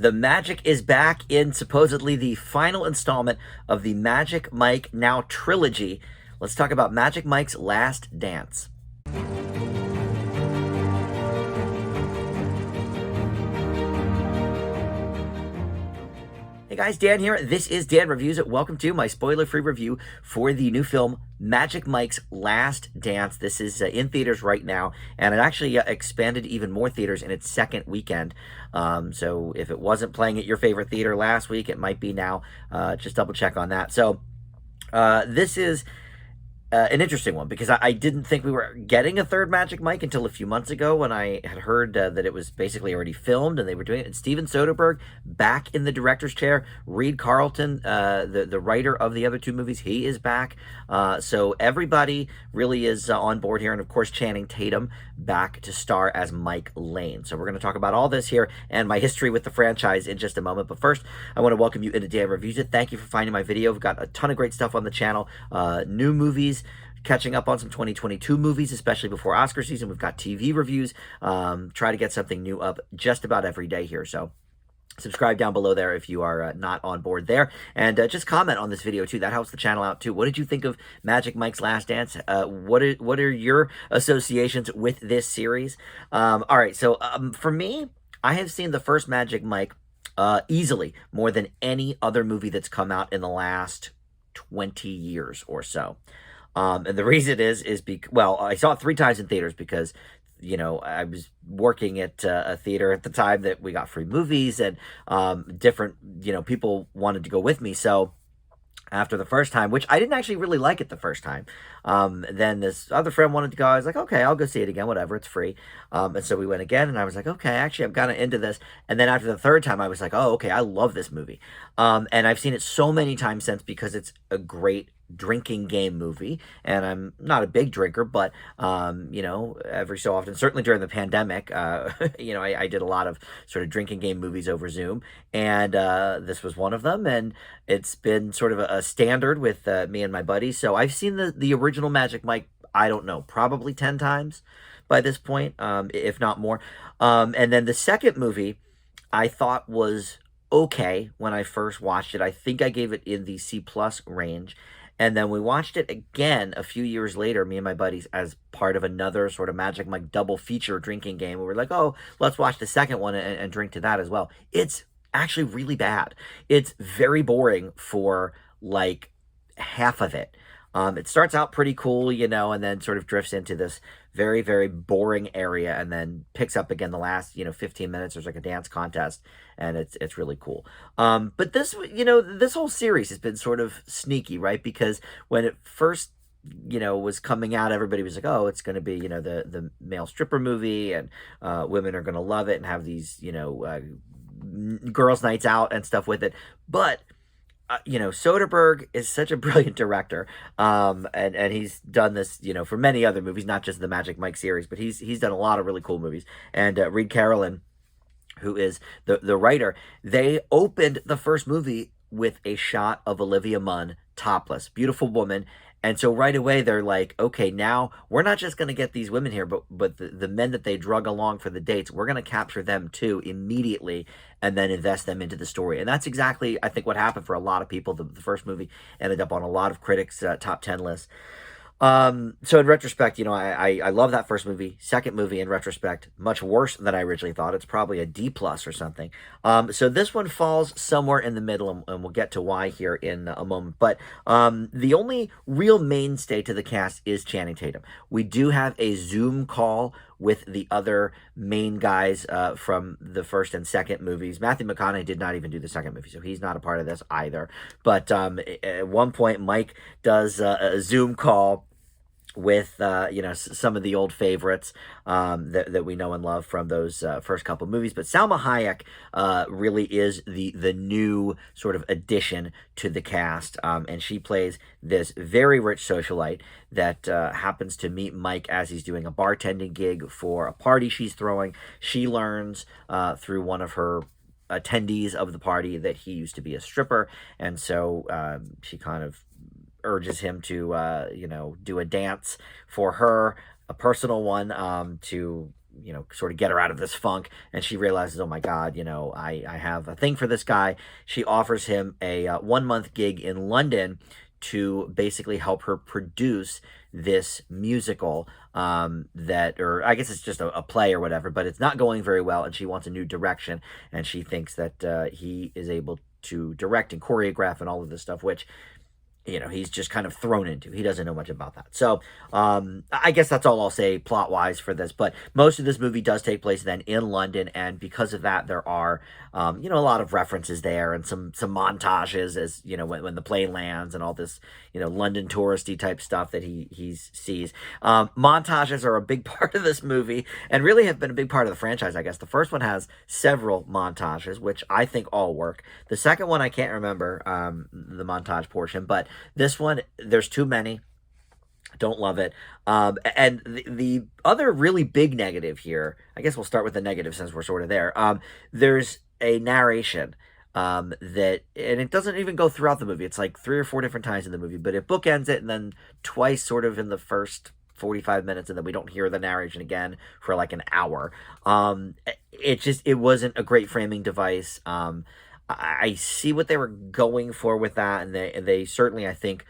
The magic is back in supposedly the final installment of the Magic Mike Now trilogy. Let's talk about Magic Mike's Last Dance. Hey guys, Dan here. This is Dan Reviews It. Welcome to my spoiler-free review for the new film Magic Mike's Last Dance. This is in theaters right now, and it actually expanded even more theaters in its second weekend. So if it wasn't playing at your favorite theater last week, it might be now. Just double check on that. So this is an interesting one because I didn't think we were getting a third Magic Mike until a few months ago when I had heard that it was basically already filmed and they were doing it. And Steven Soderbergh back in the director's chair. Reed Carlton, the writer of the other two movies, he is back. So everybody really is on board here. And of course, Channing Tatum back to star as Mike Lane. So we're going to talk about all this here and my history with the franchise in just a moment. But first, I want to welcome you into Dan Reviews It. Thank you for finding my video. We've got a ton of great stuff on the channel. New movies, catching up on some 2022 movies, especially before Oscar season. We've got TV reviews. Try to get something new up just about every day here. So subscribe down below there if you are not on board there. And just comment on this video too. That helps the channel out too. What did you think of Magic Mike's Last Dance? What are your associations with this series? All right, so for me, I have seen the first Magic Mike easily more than any other movie that's come out in the last 20 years or so. And the reason is because, well, I saw it 3 times in theaters because, you know, I was working at a theater at the time that we got free movies and different, you know, people wanted to go with me. So after the first time, which I didn't actually really like it the first time, then this other friend wanted to go. I was like, okay, I'll go see it again, whatever, it's free. And so we went again, and I was like, okay, actually, I'm kind of into this. And then after the third time, I was like, oh, okay, I love this movie. And I've seen it so many times since because it's a great drinking game movie, and I'm not a big drinker, but you know, every so often, certainly during the pandemic, you know, I did a lot of sort of drinking game movies over Zoom, and this was one of them, and it's been sort of a standard with me and my buddies. So I've seen the original Magic Mike, I don't know, probably 10 times by this point, if not more. And then the second movie I thought was okay when I first watched it. I think I gave it in the C+ range. And then we watched it again a few years later, me and my buddies, as part of another sort of Magic Mike double feature drinking game. We were like, oh, let's watch the second one and drink to that as well. It's actually really bad. It's very boring for like half of it. It starts out pretty cool, you know, and then sort of drifts into this very, very boring area and then picks up again the last, you know, 15 minutes. There's like a dance contest, and it's really cool. But this, you know, this whole series has been sort of sneaky, right? Because when it first, you know, was coming out, everybody was like, oh, it's going to be, you know, the male stripper movie, and women are going to love it and have these, you know, girls' nights out and stuff with it. But you know, Soderbergh is such a brilliant director, and he's done this, you know, for many other movies, not just the Magic Mike series, but he's done a lot of really cool movies. And Reed Carolyn, who is the writer, they opened the first movie with a shot of Olivia Munn topless, beautiful woman. And so right away they're like, okay, now we're not just going to get these women here, but the men that they drug along for the dates, we're going to capture them too immediately and then invest them into the story. And that's exactly, I think, what happened for a lot of people. The first movie ended up on a lot of critics' top 10 lists. So in retrospect, you know, I love that first movie. Second movie, in retrospect, much worse than I originally thought. It's probably a D+ or something. So this one falls somewhere in the middle, and we'll get to why here in a moment. But the only real mainstay to the cast is Channing Tatum. We do have a Zoom call with the other main guys from the first and second movies. Matthew McConaughey did not even do the second movie, so he's not a part of this either. But at one point, Mike does a Zoom call with you know, some of the old favorites that we know and love from those first couple movies. But Salma Hayek really is the new sort of addition to the cast, and she plays this very rich socialite that happens to meet Mike as he's doing a bartending gig for a party she's throwing. She learns through one of her attendees of the party that he used to be a stripper, and so she kind of urges him to, you know, do a dance for her, a personal one, to, sort of get her out of this funk. And she realizes, oh my God, I have a thing for this guy. She offers him a 1 month gig in London to basically help her produce this musical or I guess it's just a play or whatever, but it's not going very well, and she wants a new direction, and she thinks that he is able to direct and choreograph and all of this stuff, which he's just kind of thrown into. He doesn't know much about that. So I guess that's all I'll say plot-wise for this. But most of this movie does take place then in London, and because of that, there are, a lot of references there and some montages as, when the plane lands and all this, London touristy type stuff that he sees. Montages are a big part of this movie and really have been a big part of the franchise, I guess. The first one has several montages, which I think all work. The second one, I can't remember the montage portion, but this one, there's too many. Don't love it. And the other really big negative here, I guess we'll start with the negative since we're sort of there. There's a narration and it doesn't even go throughout the movie. It's like 3 or 4 different times in the movie, but it bookends it and then twice sort of in the first 45 minutes, and then we don't hear the narration again for like an hour. It wasn't a great framing device. I see what they were going for with that, and they certainly, I think,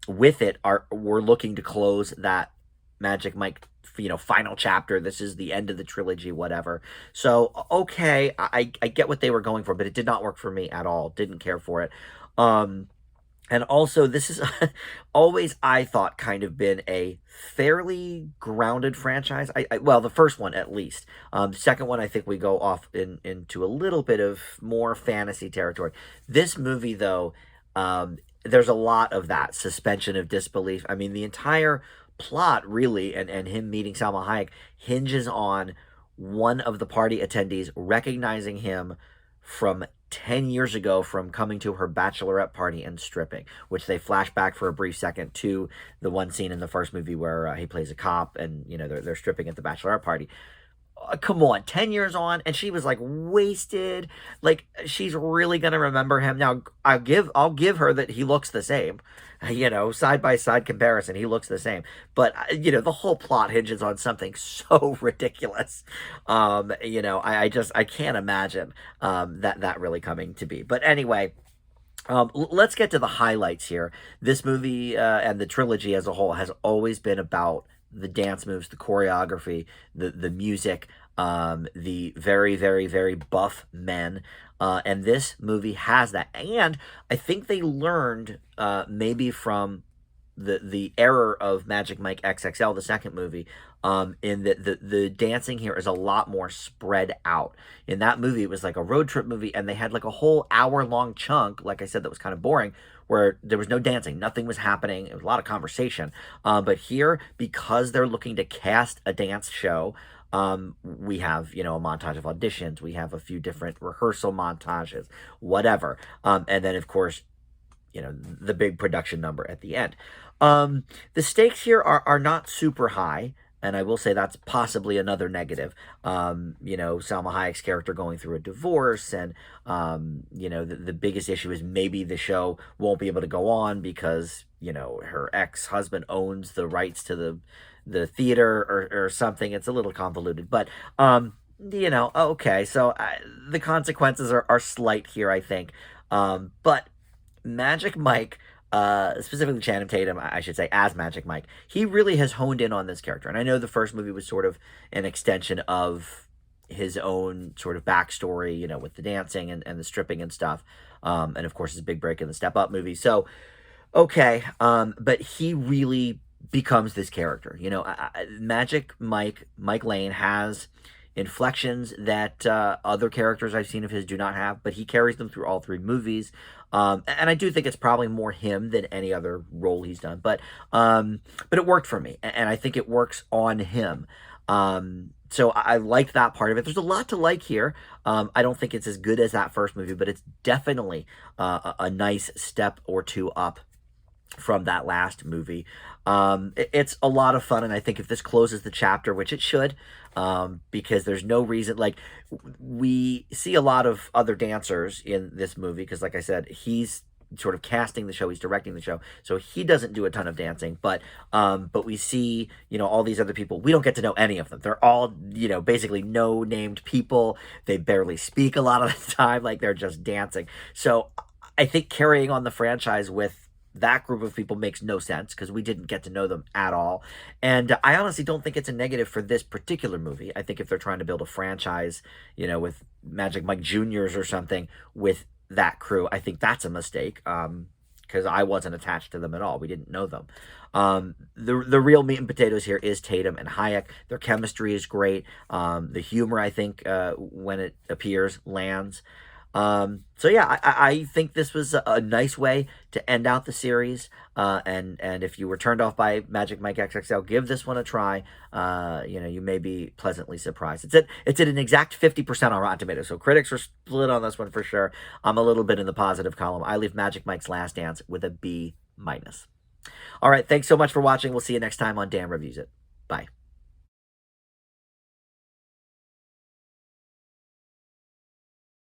with it we're looking to close that Magic Mike, final chapter. This is the end of the trilogy, whatever. So okay, I get what they were going for, but it did not work for me at all. Didn't care for it. And also, this is always, I thought, kind of been a fairly grounded franchise. Well, the first one, at least. The second one, I think we go off into a little bit of more fantasy territory. This movie, though, there's a lot of that suspension of disbelief. I mean, the entire plot, really, and him meeting Salma Hayek hinges on one of the party attendees recognizing him from 10 years ago from coming to her bachelorette party and stripping, which they flash back for a brief second to the one scene in the first movie where he plays a cop and, they're stripping at the bachelorette party. Come on, 10 years on, and she was like wasted. Like, she's really gonna remember him. Now, I'll give her that he looks the same. Side by side comparison, he looks the same. But the whole plot hinges on something so ridiculous. I can't imagine that really coming to be. But anyway, let's get to the highlights here. This movie and the trilogy as a whole has always been about the dance moves, the choreography, the music, the very, very, very buff men. And this movie has that. And I think they learned maybe from the error of Magic Mike XXL, the second movie, in that the dancing here is a lot more spread out. In that movie, it was like a road trip movie, and they had like a whole hour-long chunk, like I said, that was kind of boring, where there was no dancing. Nothing was happening. It was a lot of conversation. But here, because they're looking to cast a dance show, we have, a montage of auditions. We have a few different rehearsal montages, whatever. And then, of course, the big production number at the end. The stakes here are not super high. And I will say that's possibly another negative. Salma Hayek's character going through a divorce, and, the biggest issue is maybe the show won't be able to go on because, her ex-husband owns the rights to the theater or something. It's a little convoluted, but, okay. So the consequences are slight here, I think. But Magic Mike, specifically Channing Tatum, I should say, as Magic Mike, he really has honed in on this character. And I know the first movie was sort of an extension of his own sort of backstory, with the dancing and the stripping and stuff. And of course, his big break in the Step Up movie. So, okay. But he really becomes this character. Magic Mike Lane has inflections that other characters I've seen of his do not have, but he carries them through all 3 movies. And I do think it's probably more him than any other role he's done, but it worked for me, and I think it works on him. So I liked that part of it. There's a lot to like here. I don't think it's as good as that first movie, but it's definitely a nice step or two up from that last movie. It's a lot of fun, and I think if this closes the chapter, which it should, because there's no reason, we see a lot of other dancers in this movie, because like I said, he's sort of casting the show, he's directing the show, so he doesn't do a ton of dancing. But we see, all these other people. We don't get to know any of them. They're all, basically no named people. They barely speak a lot of the time, like they're just dancing. So I think carrying on the franchise with that group of people makes no sense because we didn't get to know them at all. And I honestly don't think it's a negative for this particular movie. I think if they're trying to build a franchise, with Magic Mike Juniors or something with that crew, I think that's a mistake. Because I wasn't attached to them at all. We didn't know them. The real meat and potatoes here is Tatum and Hayek. Their chemistry is great. The humor, I think, when it appears, lands. So yeah, I think this was a nice way to end out the series. And if you were turned off by Magic Mike XXL, give this one a try. You may be pleasantly surprised. It's at an exact 50% on Rotten Tomatoes. So critics are split on this one for sure. I'm a little bit in the positive column. I leave Magic Mike's Last Dance with a B-. All right, thanks so much for watching. We'll see you next time on Dan Reviews It. Bye.